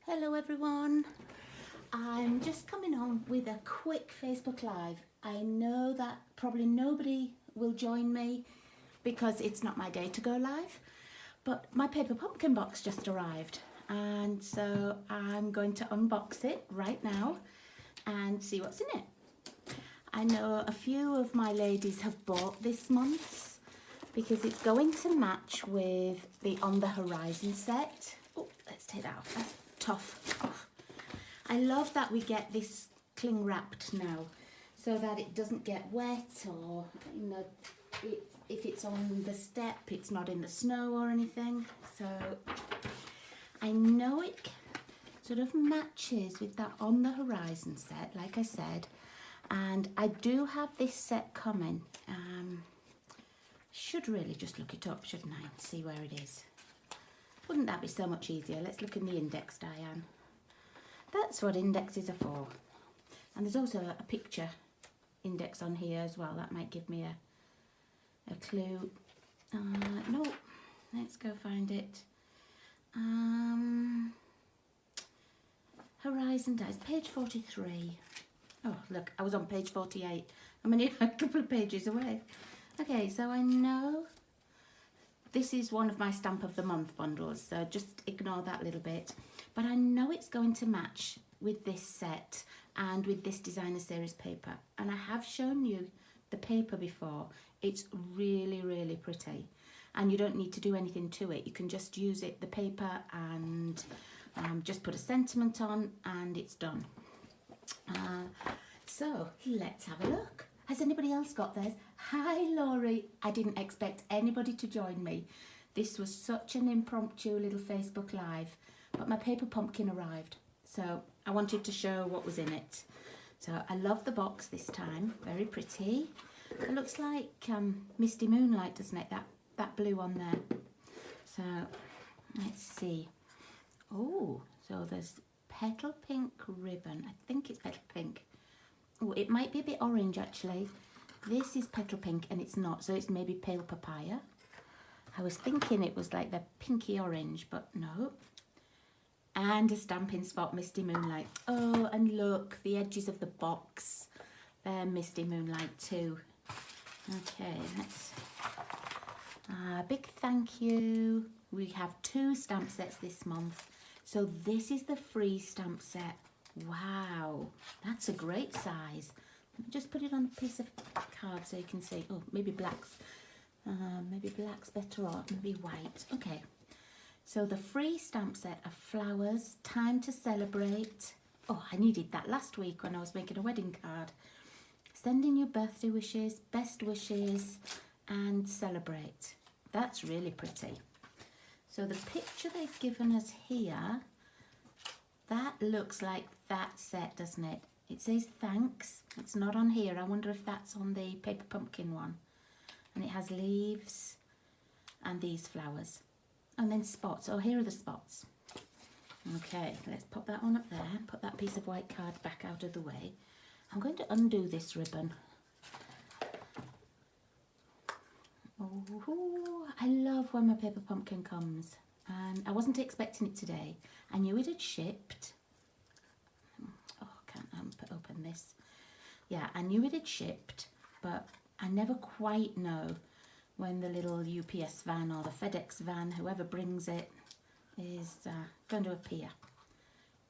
Hello everyone, I'm just coming on with a quick Facebook Live. I know that probably nobody will join me because it's not my day to go live, but my paper pumpkin box just arrived and so I'm going to unbox it right now and see what's in it. I know a few of my ladies have bought this month's because it's going to match with the On the Horizon set. Oh, let's take that off. That's tough. Oh. I love that we get this cling wrapped now so that it doesn't get wet, or if it's on the step it's not in the snow or anything. So I know it sort of matches with that On the Horizon set, like I said, and I do have this set coming. Should really just look it up, shouldn't I, and see where it is. Wouldn't that be so much easier? Let's look in the index, Diane. That's what indexes are for. And there's also a picture index on here as well. That might give me a clue. No, let's go find it. Horizon Dice, page 43. Oh, look, I was on page 48. I'm only a couple of pages away. Okay, so I know this is one of my Stamp of the Month bundles, so just ignore that little bit. But I know it's going to match with this set and with this designer series paper. And I have shown you the paper before. It's really, really pretty. And you don't need to do anything to it. You can just use it, the paper, and just put a sentiment on and it's done. So let's have a look. Has anybody else got theirs? Hi Laurie, I didn't expect anybody to join me. This was such an impromptu little Facebook Live, but my paper pumpkin arrived. So I wanted to show what was in it. So I love the box this time, very pretty. It looks like Misty Moonlight, doesn't it? That blue on there. So let's see. Oh, so there's petal pink ribbon. I think it's petal pink. Oh, it might be a bit orange actually. This is petal pink and it's not, so it's maybe pale papaya. I was thinking it was like the pinky orange, but no. And a Stampin' Spot Misty Moonlight. Oh, and look, the edges of the box, they're Misty Moonlight too. Okay, let's big thank you. We have 2 stamp sets this month. So this is the free stamp set. Wow, that's a great size. Let me just put it on a piece of card so you can see. Oh, maybe black's better, or maybe white. Okay, so the free stamp set of flowers, time to celebrate. Oh, I needed that last week when I was making a wedding card. Sending you birthday wishes, best wishes, and celebrate. That's really pretty. So the picture they've given us here, that looks like that set, doesn't it? It says thanks. It's not on here. I wonder if that's on the paper pumpkin one. And it has leaves and these flowers. And then spots. Oh, here are the spots. Okay, let's pop that one up there. Put that piece of white card back out of the way. I'm going to undo this ribbon. Oh, I love when my paper pumpkin comes. And I wasn't expecting it today. I knew it had shipped. Oh, I can't open this. Yeah, I knew it had shipped, but I never quite know when the little UPS van or the FedEx van, whoever brings it, is going to appear.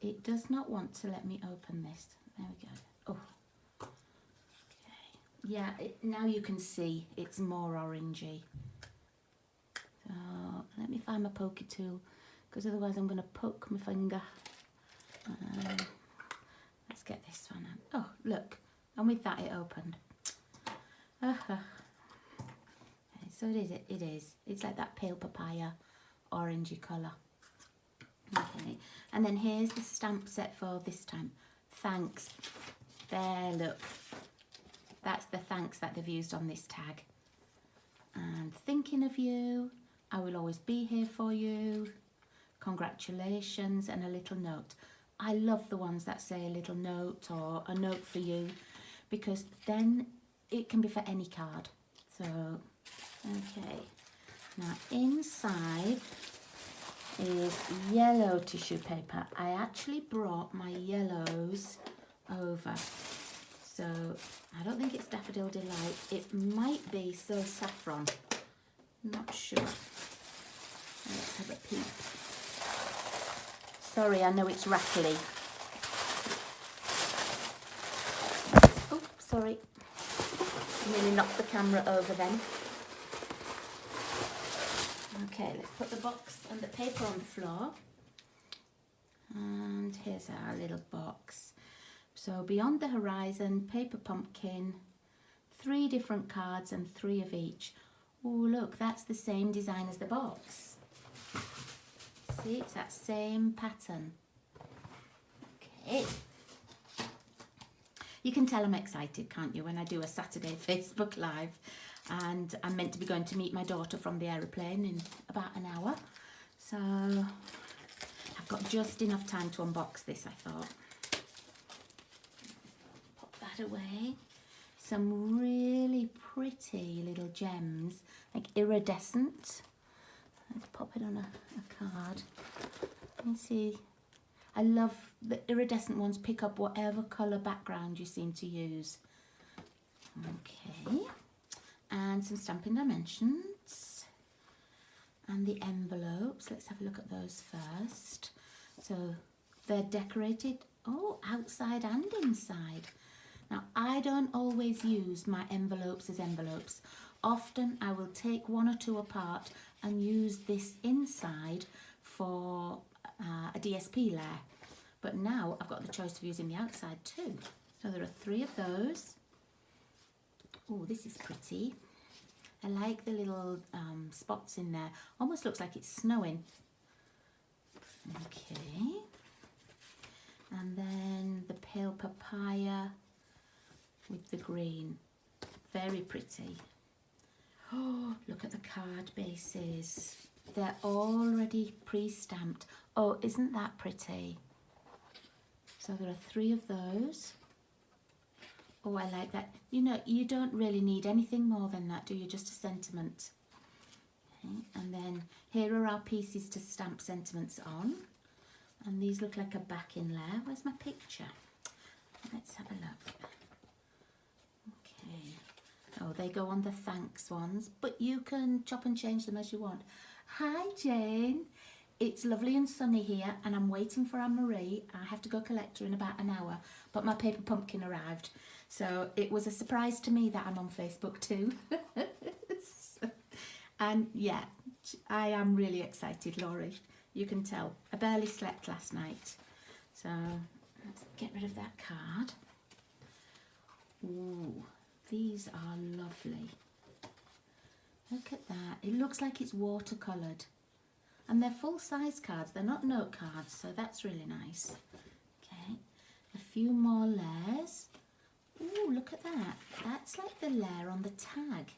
It does not want to let me open this. There we go. Oh, okay. Yeah, now you can see it's more orangey. So let me find my pokey tool, because otherwise I'm going to poke my finger. Let's get this one out. Oh, look, and with that it opened. Okay, so it is. It's like that pale papaya, orangey colour. Okay, and then here's the stamp set for this time. Thanks. There, look. That's the thanks that they've used on this tag. And thinking of you. I will always be here for you. Congratulations, and a little note. I love the ones that say a little note or a note for you, because then it can be for any card. So, okay. Now inside is yellow tissue paper. I actually brought my yellows over. So I don't think it's Daffodil Delight. It might be So Saffron. Not sure. Let's have a peek. Sorry, I know it's rattly. Oh, sorry. Nearly knocked the camera over then. Okay, let's put the box and the paper on the floor. And here's our little box. So Beyond the Horizon, Paper Pumpkin, 3 different cards and 3 of each. Oh, look, that's the same design as the box. See, it's that same pattern. Okay. You can tell I'm excited, can't you, when I do a Saturday Facebook Live. And I'm meant to be going to meet my daughter from the aeroplane in about an hour. So I've got just enough time to unbox this, I thought. Pop that away. Some really pretty little gems, like iridescent. Let's pop it on a card. You see, I love the iridescent ones, pick up whatever colour background you seem to use. Okay, and some Stampin' Dimensions. And the envelopes, let's have a look at those first. So they're decorated, oh, outside and inside. Now, I don't always use my envelopes as envelopes. Often I will take 1 or 2 apart and use this inside for a DSP layer. But now I've got the choice of using the outside too. So there are 3 of those. Oh, this is pretty. I like the little spots in there. Almost looks like it's snowing. Okay. And then the pale papaya with the green. Very pretty. Oh, look at the card bases. They're already pre-stamped. Oh, isn't that pretty? So there are 3 of those. Oh, I like that. You know, you don't really need anything more than that, do you? Just a sentiment. Okay. And then here are our pieces to stamp sentiments on. And these look like a backing layer. Where's my picture? Let's have a look. Okay. Oh, they go on the thanks ones, but you can chop and change them as you want. Hi, Jane. It's lovely and sunny here, and I'm waiting for Anne-Marie. I have to go collect her in about an hour, but my paper pumpkin arrived. So it was a surprise to me that I'm on Facebook too. And yeah, I am really excited, Laurie. You can tell. I barely slept last night. So let's get rid of that card. Ooh, these are lovely. Look at that. It looks like it's watercoloured. And they're full-size cards. They're not note cards, so that's really nice. Okay, a few more layers. Ooh, look at that. That's like the layer on the tag.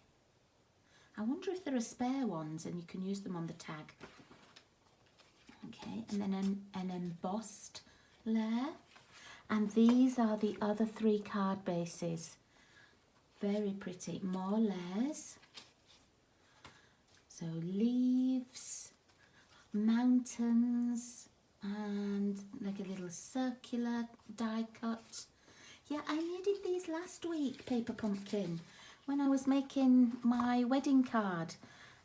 I wonder if there are spare ones and you can use them on the tag. Okay, and then an embossed layer. And these are the other 3 card bases. Very pretty. More layers. So leaves, mountains, and like a little circular die cut. Yeah, I needed these last week, Paper Pumpkin, when I was making my wedding card,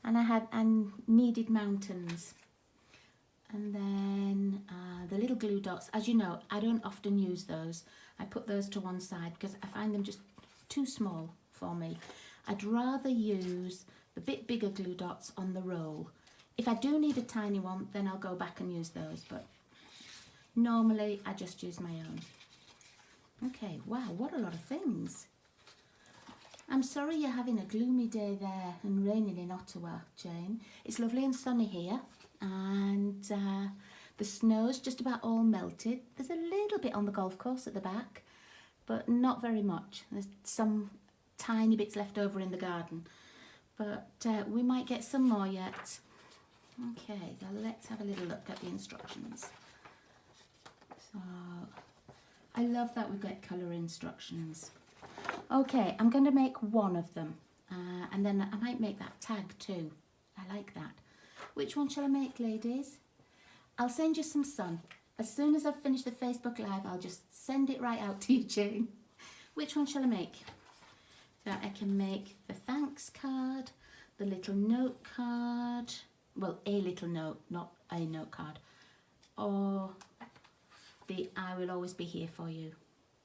and I needed mountains. And then the little glue dots. As you know, I don't often use those. I put those to one side because I find them just too small for me. I'd rather use the bit bigger glue dots on the roll. If I do need a tiny one, then I'll go back and use those, but normally I just use my own. Okay, wow, what a lot of things. I'm sorry you're having a gloomy day there and raining in Ottawa, Jane. It's lovely and sunny here, and the snow's just about all melted. There's a little bit on the golf course at the back, but not very much. There's some tiny bits left over in the garden, but we might get some more yet. Okay, now let's have a little look at the instructions. So I love that we've got colour instructions. Okay, I'm going to make 1 of them, and then I might make that tag too. I like that. Which one shall I make, ladies? I'll send you some sun. As soon as I've finished the Facebook Live, I'll just send it right out to you, Jane. Which one shall I make? So I can make the thanks card, the little note card, well, a little note, not a note card, or the I will always be here for you.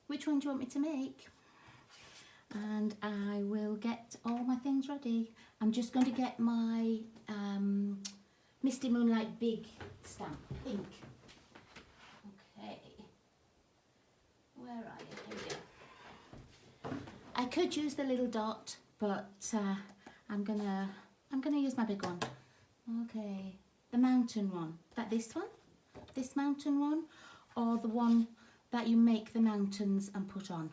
Which one do you want me to make? And I will get all my things ready. I'm just going to get my Misty Moonlight Big stamp, pink. Okay, where are you? Here we go. I could use the little dot, but I'm gonna use my big one. Okay, the mountain one. This one? This mountain one, or the one that you make the mountains and put on?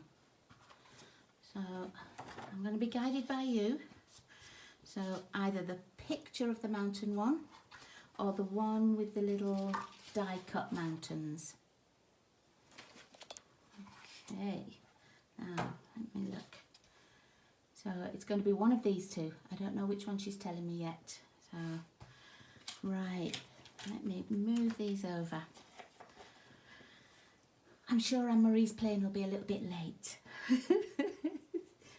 So I'm going to be guided by you. So either the picture of the mountain one or the one with the little die cut mountains. Okay, now let me look. So it's going to be one of these two. I don't know which one she's telling me yet. So, right, let me move these over. I'm sure Anne-Marie's plane will be a little bit late.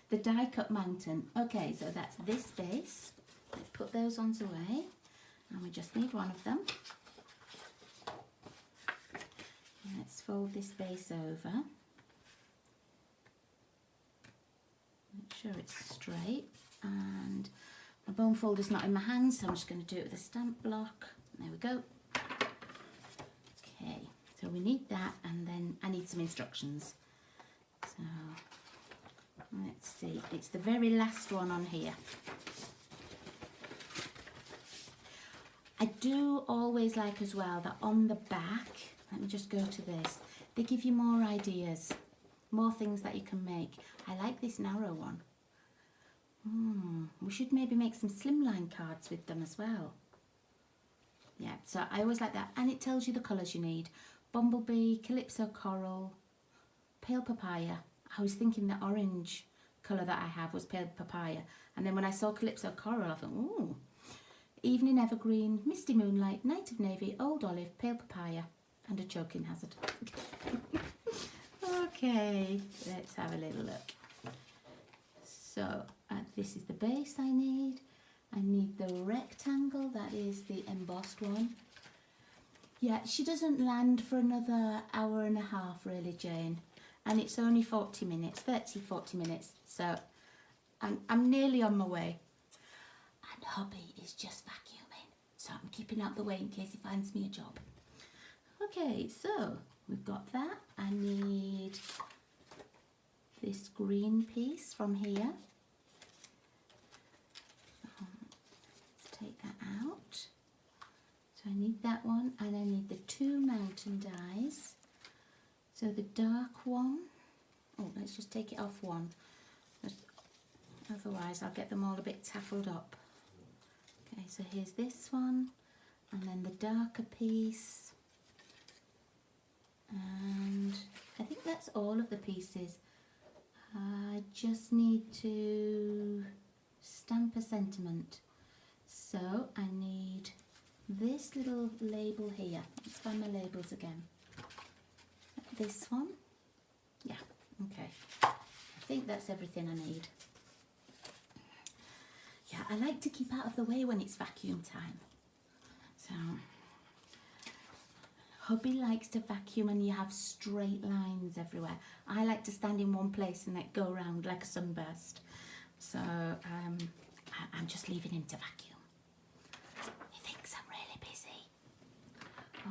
The die cut mountain. Okay, so that's this base. Let's put those ones away. And we just need one of them. Let's fold this base over. Make sure it's straight. And my bone folder's not in my hand, so I'm just going to do it with a stamp block. There we go. Okay, so we need that, and then I need some instructions. So let's see, it's the very last one on here. I do always like as well that on the back, let me just go to this, they give you more ideas, more things that you can make. I like this narrow one. We should maybe make some slimline cards with them as well. Yeah, so I always like that. And it tells you the colours you need. Bumblebee, Calypso Coral, Pale Papaya. I was thinking the orange colour that I have was Pale Papaya. And then when I saw Calypso Coral, I thought, ooh. Evening Evergreen, Misty Moonlight, Night of Navy, Old Olive, Pale Papaya, and a Choking Hazard. Okay, let's have a little look. So this is the base I need. I need the rectangle, that is the embossed one. Yeah, she doesn't land for another hour and a half really, Jane. And it's only 40 minutes, 30, 40 minutes. So I'm nearly on my way. And hubby is just vacuuming. So I'm keeping out the way in case he finds me a job. Okay, so we've got that. I need this green piece from here. Let's take that out. So I need that one, and I need the two mountain dies. So the dark one, oh, let's just take it off one. Otherwise I'll get them all a bit taffled up. Okay, so here's this one, and then the darker piece. And I think that's all of the pieces. I just need to stamp a sentiment. So I need this little label here. Let's find my labels again. This one. Yeah, okay. I think that's everything I need. Yeah, I like to keep out of the way when it's vacuum time. So, hubby likes to vacuum and you have straight lines everywhere. I like to stand in one place and let go around like a sunburst. So, I'm just leaving him to vacuum. He thinks I'm really busy.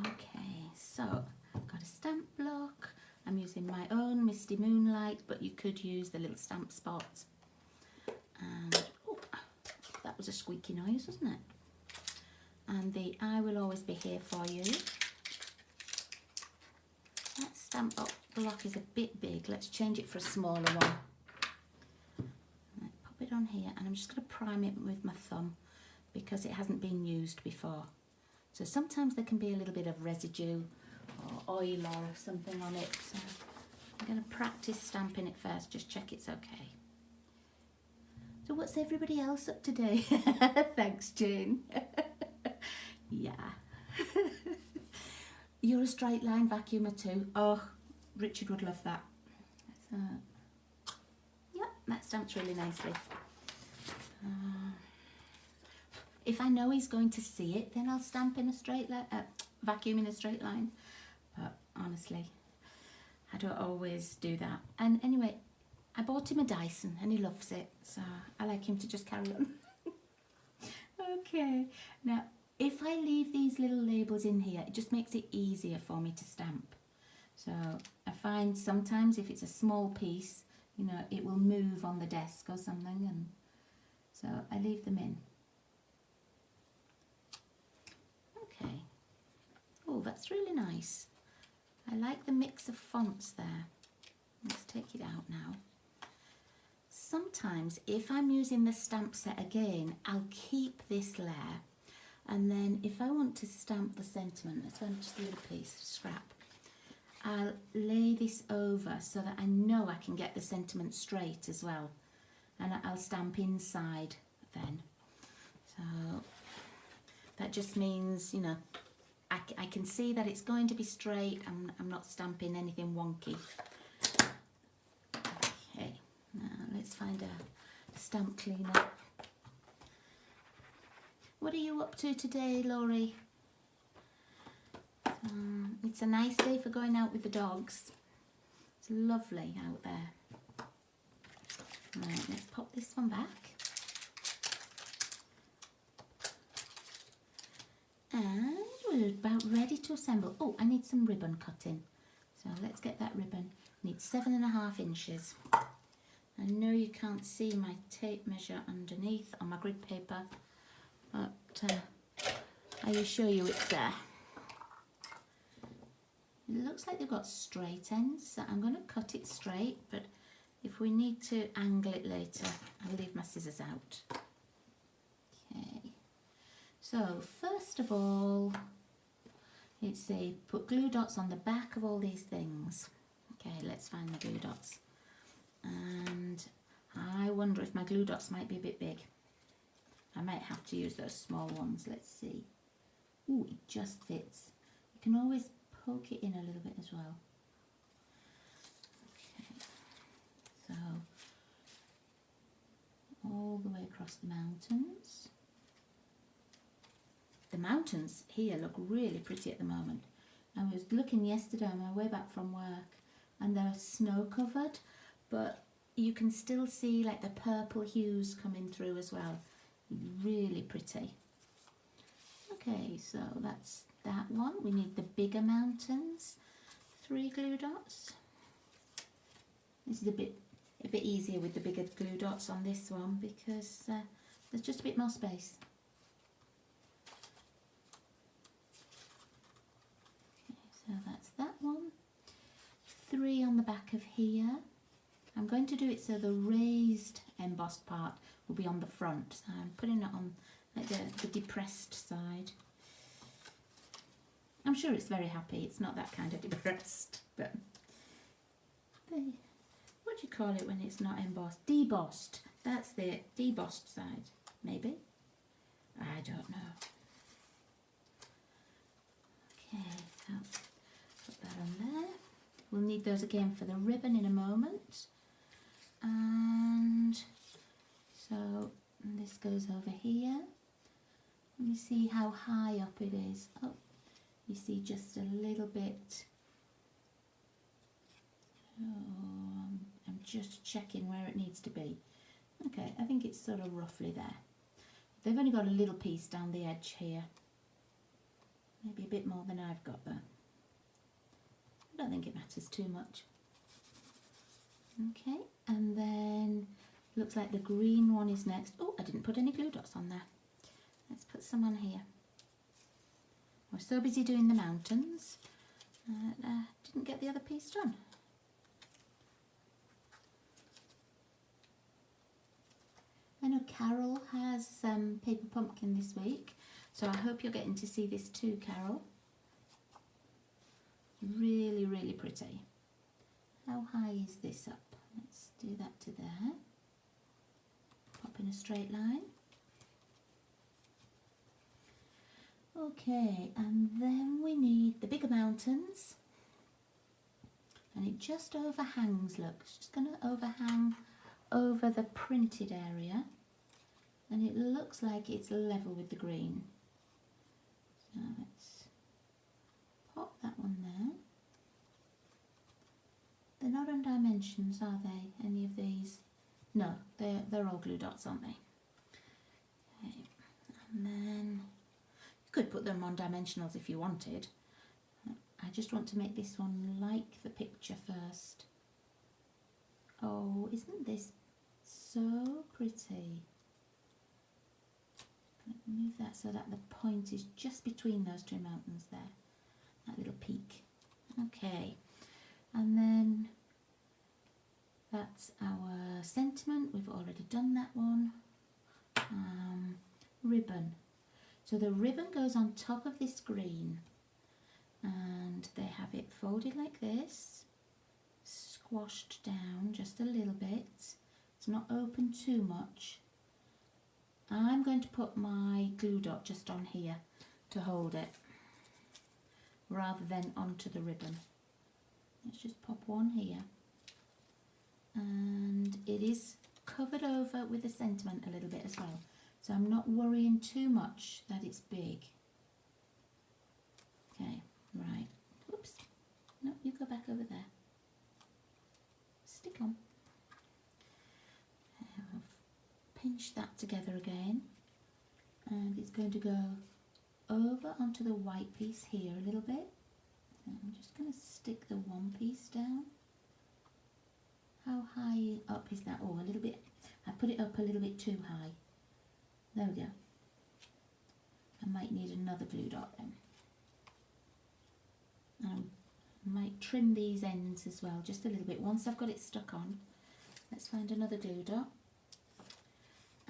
Okay, so I've got a stamp block. I'm using my own Misty Moonlight, but you could use the little stamp spots. And oh, that was a squeaky noise, wasn't it? And the I will always be here for you. That stamp block is a bit big. Let's change it for a smaller one. Pop it on here, and I'm just going to prime it with my thumb because it hasn't been used before. So sometimes there can be a little bit of residue or oil or something on it. So I'm going to practice stamping it first, just check it's okay. So what's everybody else up today? Thanks, Jane. Yeah. You're a straight line vacuumer too. Oh, Richard would love that. So, yep, that stamps really nicely. If I know he's going to see it, then I'll stamp in a straight line, vacuum in a straight line. But honestly, I don't always do that. And anyway, I bought him a Dyson and he loves it, so I like him to just carry on. Okay, now if I leave these little labels in here, it just makes it easier for me to stamp. So I find sometimes if it's a small piece, you know, it will move on the desk or something, and so I leave them in. Okay. Oh, that's really nice. I like the mix of fonts there. Let's take it out now. Sometimes if I'm using the stamp set again, I'll keep this layer, and then if I want to stamp the sentiment, let's find just a little piece of scrap, I'll lay this over so that I know I can get the sentiment straight as well, and I'll stamp inside then. So that just means, you know, I can see that it's going to be straight, and I'm not stamping anything wonky. Okay, now let's find a stamp cleaner. What are you up to today, Laurie? It's a nice day for going out with the dogs. It's lovely out there. Right, let's pop this one back. And we're about ready to assemble. Oh, I need some ribbon cutting. So let's get that ribbon. I need 7.5 inches. I know you can't see my tape measure underneath on my grid paper, but I assure you it's there. It looks like they've got straight ends, so I'm going to cut it straight, but if we need to angle it later, I'll leave my scissors out. Okay. So first of all, it's a put glue dots on the back of all these things. Okay, let's find the glue dots. And I wonder if my glue dots might be a bit big. I might have to use those small ones. Let's see. Ooh, it just fits. You can always poke it in a little bit as well. Okay, so all the way across the mountains. The mountains here look really pretty at the moment. I was looking yesterday on my way back from work, and they're snow covered, but you can still see like the purple hues coming through as well. Really pretty. Okay, so that's that one. We need the bigger mountains. 3 glue dots. This is a bit easier with the bigger glue dots on this one because there's just a bit more space. Okay, so that's that one. 3 on the back of here. I'm going to do it so the raised embossed part will be on the front. So I'm putting it on like the depressed side. I'm sure it's very happy. It's not that kind of depressed, but what do you call it when it's not embossed? Debossed. That's the debossed side, maybe. I don't know. Okay, so put that on there. We'll need those again for the ribbon in a moment. And so this goes over here. Let me see how high up it is. Oh, you see just a little bit. Oh, I'm just checking where it needs to be. Okay, I think it's sort of roughly there. They've only got a little piece down the edge here. Maybe a bit more than I've got there. I don't think it matters too much. Okay, and then looks like the green one is next. Oh, I didn't put any glue dots on there. Let's put some on here. I was so busy doing the mountains, didn't get the other piece done. I know Carol has paper pumpkin this week, so I hope you're getting to see this too, Carol. Really, really pretty. How high is this up? Let's do that to there. Pop in a straight line. Okay, and then we need the bigger mountains. And it just overhangs, look. It's just going to overhang over the printed area. And it looks like it's level with the green. So let's pop that one there. They're not on dimensions, are they? Any of these? No, they're all glue dots, aren't they? Okay. And then you could put them on dimensionals if you wanted. I just want to make this one like the picture first. Oh, isn't this so pretty? Move that so that the point is just between those two mountains there. That little peak. Okay. And then that's our sentiment. We've already done that one. Ribbon. So the ribbon goes on top of this green. And they have it folded like this, squashed down just a little bit. It's not open too much. I'm going to put my glue dot just on here to hold it, rather than onto the ribbon. Let's just pop one here. And it is covered over with the sentiment a little bit as well. So I'm not worrying too much that it's big. Okay. Right, whoops, no, you go back over there. Stick on. I'll pinch that together again. And it's going to go over onto the white piece here a little bit. And I'm just going to stick the one piece down. How high up is that? Oh, a little bit. I put it up a little bit too high. There we go. I might need another glue dot then. I might trim these ends as well, just a little bit. Once I've got it stuck on, let's find another glue dot.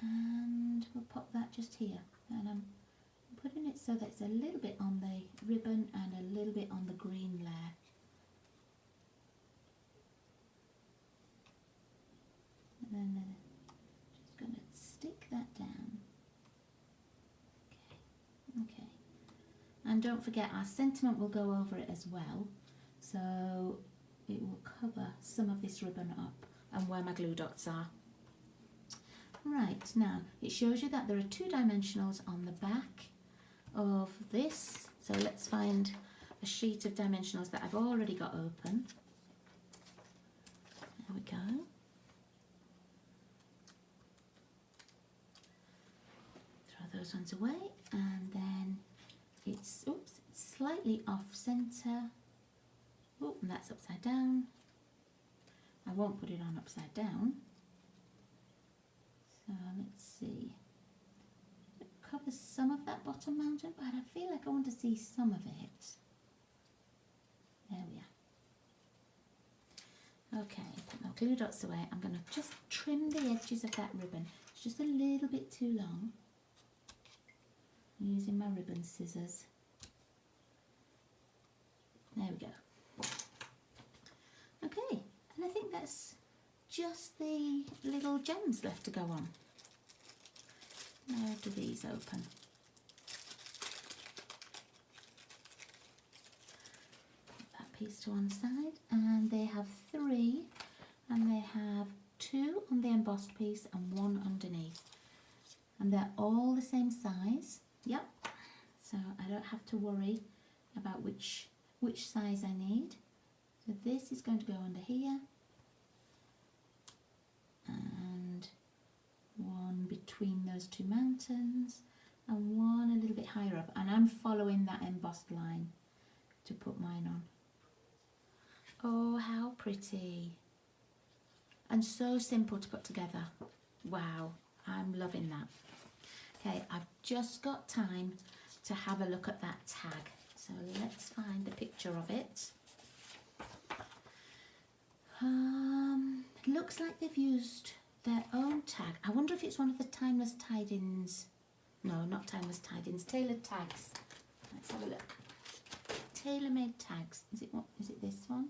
And we'll pop that just here. And I'm putting it so that it's a little bit on the ribbon and a little bit on the green layer. And then just going to stick that down. Okay. And don't forget, our sentiment will go over it as well, so it will cover some of this ribbon up and where my glue dots are. Right, now it shows you that there are two dimensionals on the back of this, so let's find a sheet of dimensionals that I've already got open. There we go. Throw those ones away, and then it's, oops, it's slightly off centre. Oh, and that's upside down. I won't put it on upside down. So let's see. It covers some of that bottom mountain, but I feel like I want to see some of it. There we are. Okay, put my glue dots away. I'm going to just trim the edges of that ribbon. It's just a little bit too long. I'm using my ribbon scissors. There we go. Okay, and I think that's just the little gems left to go on. Now do these open. Put that piece to one side, and they have three, and they have two on the embossed piece and one underneath. And they're all the same size. Yep, so I don't have to worry about which size I need. So this is going to go under here, and one between those two mountains, and one a little bit higher up, and I'm following that embossed line to put mine on. Oh, how pretty, and so simple to put together. Wow, I'm loving that. Okay, I've just got time to have a look at that tag. So let's find the picture of it. Looks like they've used their own tag. I wonder if it's one of the timeless tie-ins. No, not timeless tie-ins, tailored tags. Let's have a look. Tailor-made tags. Is it what? Is it this one?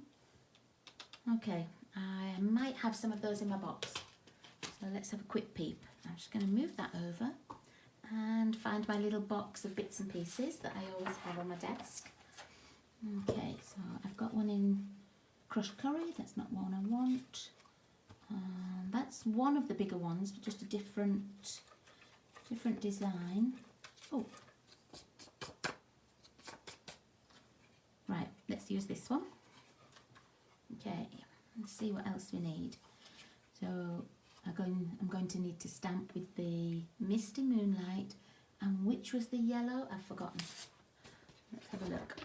Okay, I might have some of those in my box. So let's have a quick peep. I'm just going to move that over. and find my little box of bits and pieces that I always have on my desk. Okay, so I've got one in crushed curry, that's not one I want. That's one of the bigger ones, but just a different design. Oh, right, let's use this one. Okay, let's see what else we need. So I'm going to need to stamp with the Misty Moonlight, and which was the yellow? I've forgotten. Let's have a look.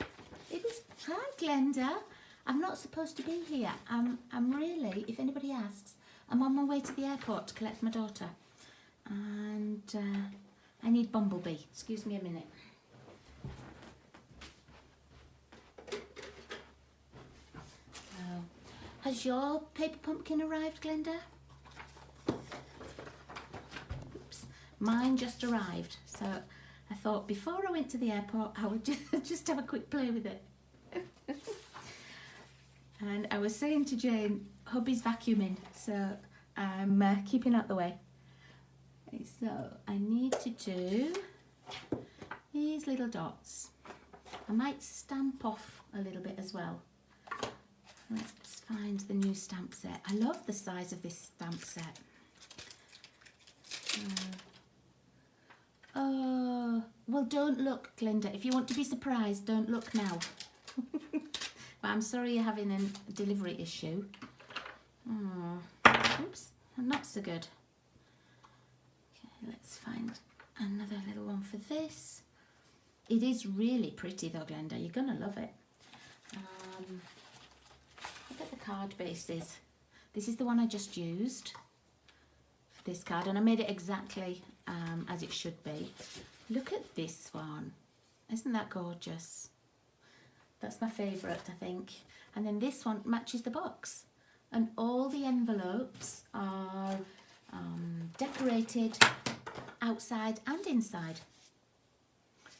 It was, hi Glenda, I'm not supposed to be here. I'm really, if anybody asks, I'm on my way to the airport to collect my daughter, and I need Bumblebee. Excuse me a minute. Has your paper pumpkin arrived, Glenda? Oops. Mine just arrived, so I thought before I went to the airport I would just have a quick play with it. And I was saying to Jane, hubby's vacuuming, so I'm keeping out the way. So I need to do these little dots. I might stamp off a little bit as well. Let's find the new stamp set. I love the size of this stamp set. Oh, well, don't look, Glenda. If you want to be surprised, don't look now. But I'm sorry you're having a delivery issue. Oh, oops, not so good. Okay, let's find another little one for this. It is really pretty though, Glenda. You're gonna love it. Look at the card bases. This is the one I just used for this card, and I made it exactly as it should be. Look at this one. Isn't that gorgeous? That's my favourite, I think. And then this one matches the box. And all the envelopes are decorated outside and inside.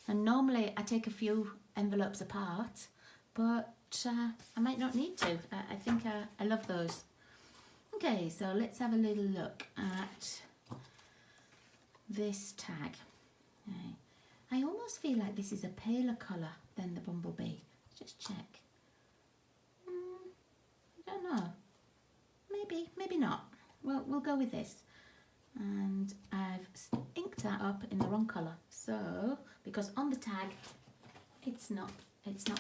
And normally I take a few envelopes apart, but I might not need to. I think I love those. Okay, so let's have a little look at this tag. Okay. I almost feel like this is a paler colour than the Bumblebee. Just check. I don't know. Maybe not. Well, we'll go with this. And I've inked that up in the wrong colour. So, because on the tag, it's not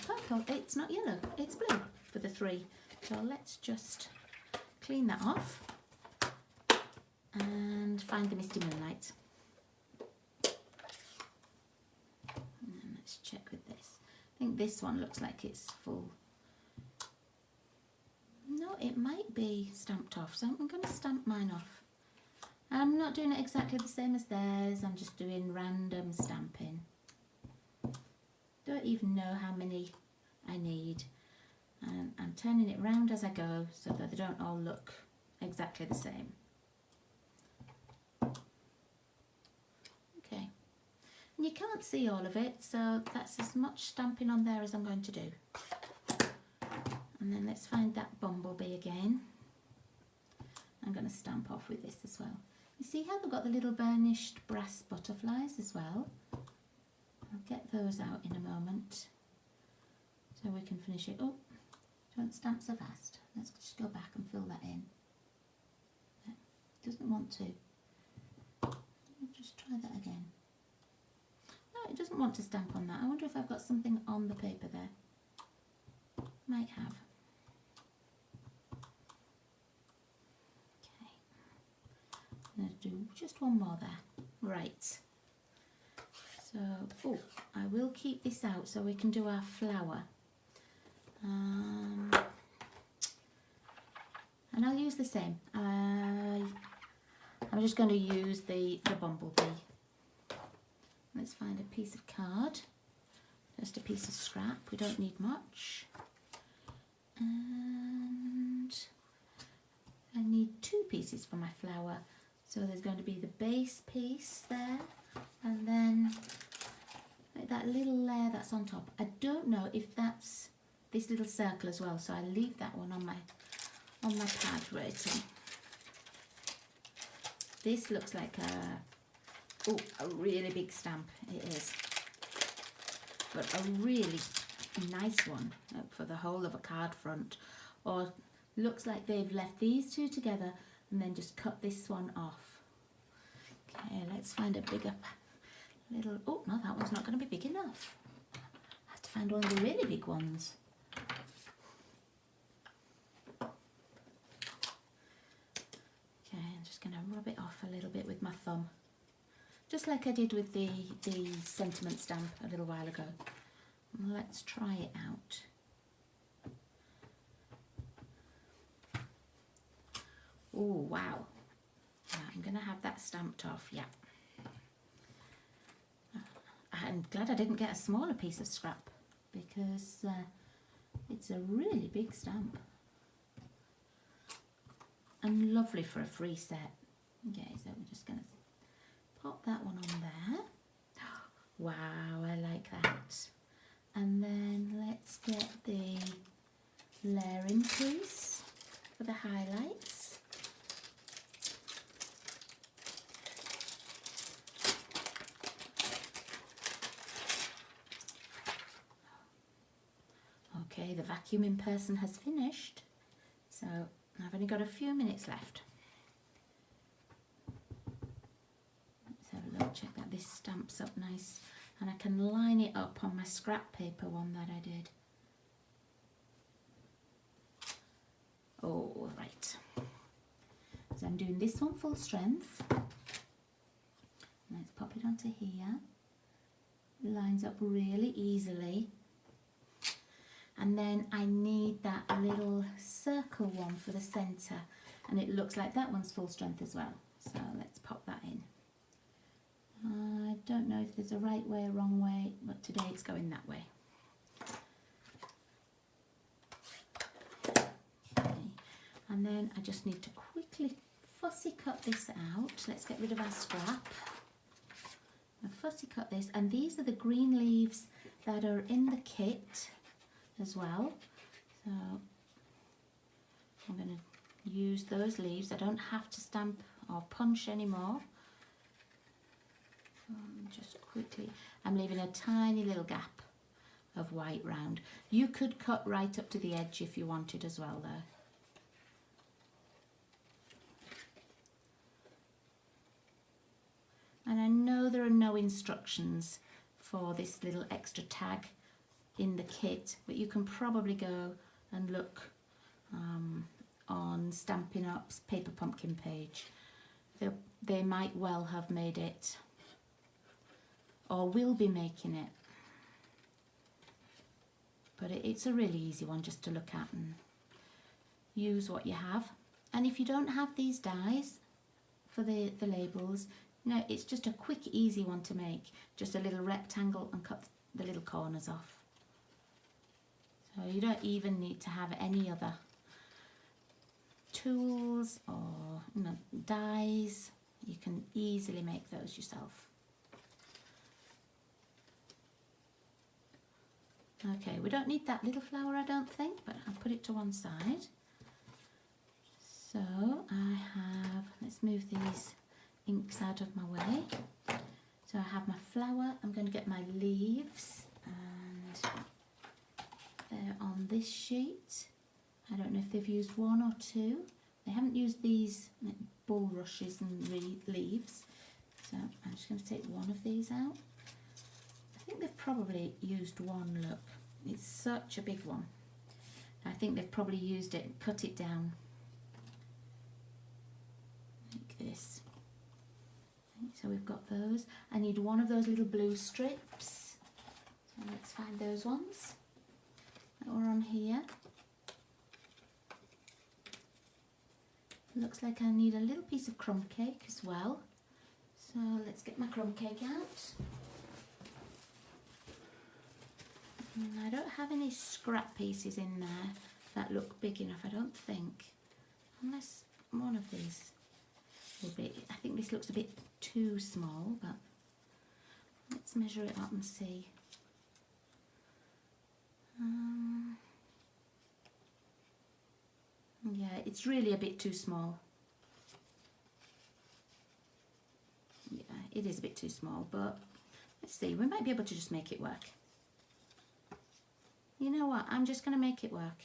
purple, it's not yellow, it's blue for the 3. So let's just clean that off and find the Misty Moonlight. And let's check with this. I think this one looks like it's full. No, it might be stamped off, so I'm going to stamp mine off. I'm not doing it exactly the same as theirs, I'm just doing random stamping. Don't even know how many I need, and I'm turning it round as I go so that they don't all look exactly the same. Okay, and you can't see all of it, so that's as much stamping on there as I'm going to do. And then let's find that Bumblebee again. I'm going to stamp off with this as well. You see how they've got the little burnished brass butterflies as well? I'll get those out in a moment so we can finish it. Oh, don't stamp so fast. Let's just go back and fill that in. It doesn't want to. I'll just try that again. No, it doesn't want to stamp on that. I wonder if I've got something on the paper there. Might have. Okay. I'm going to do just one more there. Right. So, oh, I will keep this out so we can do our flower. And I'll use the same. I'm just going to use the Bumblebee. Let's find a piece of card. Just a piece of scrap. We don't need much. And I need 2 pieces for my flower. So there's going to be the base piece there, and then like that little layer that's on top. I don't know if that's this little circle as well, so I leave that one on my pad written. This looks like Oh, a really big stamp it is, but a really nice one for the whole of a card front. Or looks like they've left these two together and then just cut this one off. Okay, let's find a bigger little, oh no, that one's not going to be big enough. I have to find one of the really big ones. Okay, I'm just going to rub it off a little bit with my thumb, just like I did with the sentiment stamp a little while ago. Let's try it out. Oh wow, I'm going to have that stamped off, yeah. I'm glad I didn't get a smaller piece of scrap because it's a really big stamp and lovely for a free set. Okay, so we're just going to pop that one on there. Wow, I like that. And then let's get the layering piece for the highlights. Okay, the vacuuming person has finished, so I've only got a few minutes left. Let's have a look, check that this stamps up nice, and I can line it up on my scrap paper one that I did. Oh, right. So I'm doing this one full strength. Let's pop it onto here. It lines up really easily. And then I need that little circle one for the centre, and it looks like that one's full strength as well. So let's pop that in. I don't know if there's a right way or wrong way, but today it's going that way. Okay. And then I just need to quickly fussy cut this out. Let's get rid of our scrap. I fussy cut this, and these are the green leaves that are in the kit as well, so I'm going to use those leaves. I don't have to stamp or punch anymore. Just quickly, I'm leaving a tiny little gap of white round. You could cut right up to the edge if you wanted as well there. And I know there are no instructions for this little extra tag in the kit, but you can probably go and look on Stampin' Up's Paper Pumpkin page. They might well have made it, or will be making it, but it's a really easy one just to look at and use what you have. And if you don't have these dies for the labels, you know, it's just a quick easy one to make, just a little rectangle and cut the little corners off. So you don't even need to have any other tools or dies. You can easily make those yourself. Okay, we don't need that little flower, I don't think, but I'll put it to one side. So I have, let's move these inks out of my way. So I have my flower, I'm going to get my leaves, and they're on this sheet. I don't know if they've used one or two. They haven't used these bulrushes and leaves, so I'm just going to take one of these out. I think they've probably used one, look, it's such a big one. I think they've probably used it and cut it down like this. So we've got those. I need one of those little blue strips, so let's find those ones that were on here. Looks like I need a little piece of crumb cake as well, so let's get my crumb cake out. And I don't have any scrap pieces in there that look big enough, I don't think, unless one of these will be. I think this looks a bit too small, but let's measure it up and see. Yeah, it's really a bit too small. Yeah, it is a bit too small, but let's see, we might be able to just make it work. You know what, I'm just going to make it work.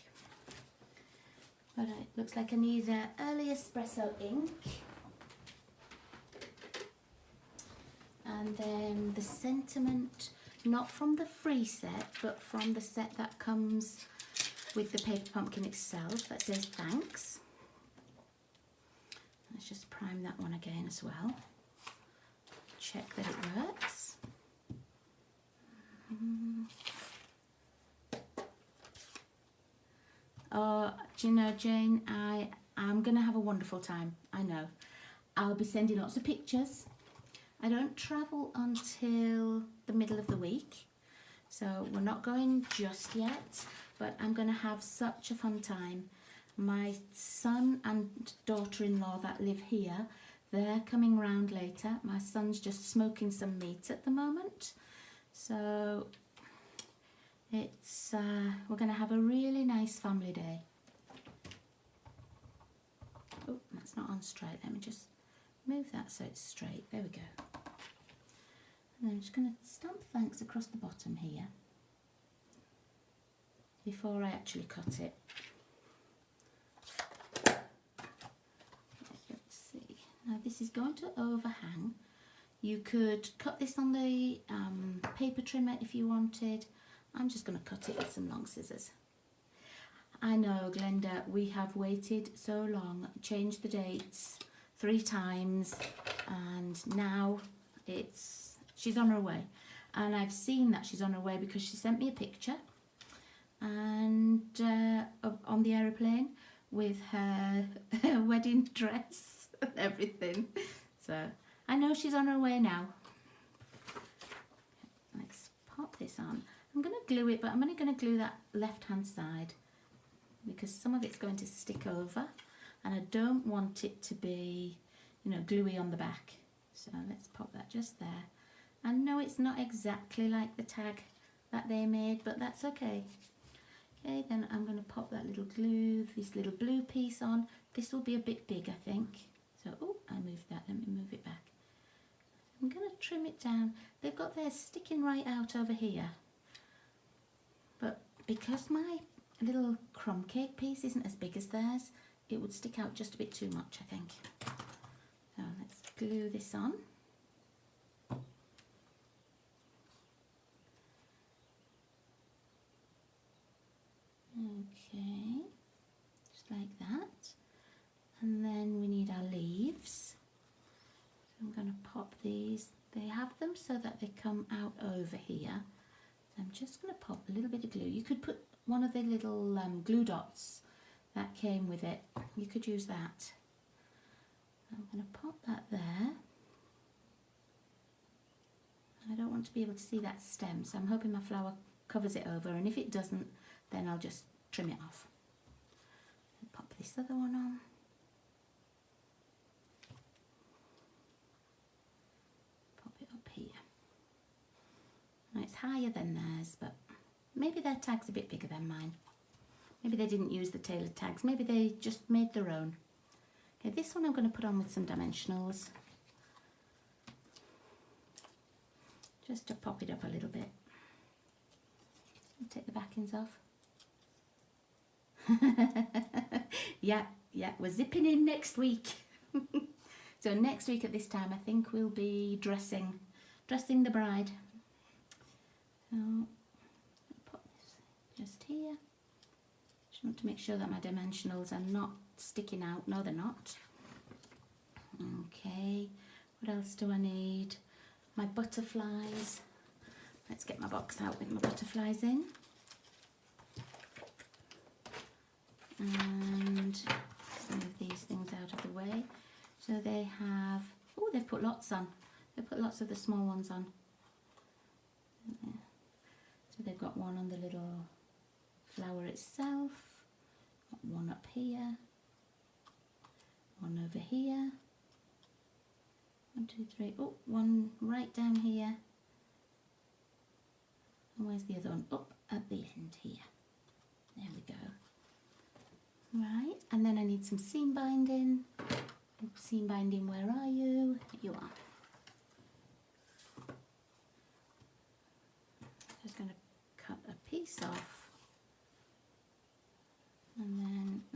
But it looks like I need early espresso ink. And then the sentiment, not from the free set, but from the set that comes with the paper pumpkin itself, that says thanks. Let's just prime that one again as well. Check that it works. Oh, do you know, Jane, I'm going to have a wonderful time. I know. I'll be sending lots of pictures. I don't travel until the middle of the week, so we're not going just yet, but I'm going to have such a fun time. My son and daughter-in-law that live here, they're coming round later. My son's just smoking some meat at the moment, so it's we're going to have a really nice family day. Oh, that's not on straight. Let me just move that so it's straight. There we go. And I'm just going to stamp thanks across the bottom here before I actually cut it. Let's see. Now this is going to overhang. You could cut this on the paper trimmer if you wanted. I'm just going to cut it with some long scissors. I know, Glenda, we have waited so long, changed the dates 3 times, and now she's on her way. And I've seen that she's on her way because she sent me a picture and on the aeroplane with her wedding dress and everything. So I know she's on her way now. Let's pop this on. I'm going to glue it, but I'm only going to glue that left-hand side because some of it's going to stick over and I don't want it to be, you know, gluey on the back. So let's pop that just there. I know it's not exactly like the tag that they made, but that's okay. Okay, then I'm going to pop that little glue, this little blue piece on. This will be a bit big, I think. So, oh, I moved that. Let me move it back. I'm going to trim it down. They've got theirs sticking right out over here. But because my little crumb cake piece isn't as big as theirs, it would stick out just a bit too much, I think. So let's glue this on. Okay, just like that. And then we need our leaves. So I'm going to pop these. They have them so that they come out over here. So I'm just going to pop a little bit of glue. You could put one of the little glue dots that came with it. You could use that. I'm going to pop that there. I don't want to be able to see that stem, so I'm hoping my flower covers it over, and if it doesn't, then I'll just trim it off. And pop this other one on. Pop it up here. Now it's higher than theirs, but maybe their tag's a bit bigger than mine. Maybe they didn't use the tailored tags. Maybe they just made their own. Okay, this one I'm going to put on with some dimensionals. Just to pop it up a little bit. I'll take the backings off. yeah, we're zipping in next week. So next week at this time, I think we'll be dressing the bride. So put this just here. Just want to make sure that my dimensionals are not sticking out. No, they're not. Okay, what else do I need? My butterflies. Let's get my box out with my butterflies in. And move these things out of the way. So they have, oh, they've put lots on. They've put lots of the small ones on. So they've got one on the little flower itself, got one up here, one over here. 1, 2, 3. Oh, one right down here. And where's the other one? Up at the end here. There we go. Right, and then I need some seam binding. Seam binding, where are you? Here you are.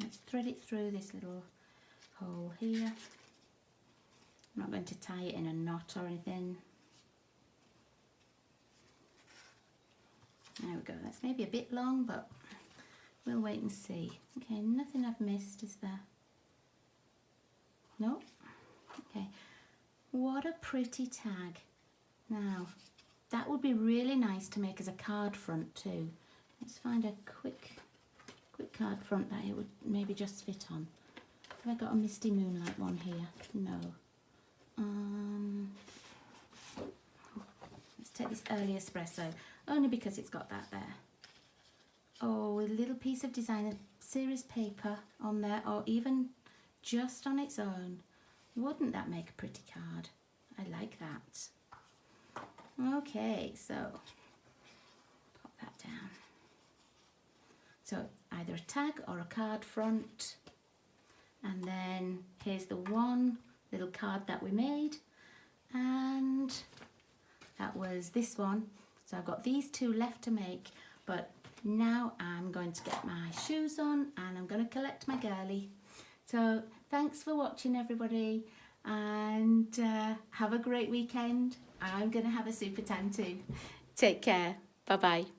let's thread it through this little hole here. I'm not going to tie it in a knot or anything. There we go, that's maybe a bit long, but we'll wait and see. Okay, nothing I've missed, is there? No? Okay, what a pretty tag. Now, that would be really nice to make as a card front too. Let's find a quick card front that it would maybe just fit on. Have I got a Misty Moonlight one here? No. Let's take this Early Espresso, only because it's got that there. Oh, a little piece of designer series paper on there, or even just on its own. Wouldn't that make a pretty card? I like that. Okay, so pop that down. So either a tag or a card front. And then here's the one little card that we made. And that was this one. So I've got these two left to make, but now I'm going to get my shoes on and I'm going to collect my girly. So thanks for watching, everybody, and have a great weekend. I'm going to have a super tan too. Take care. Bye bye.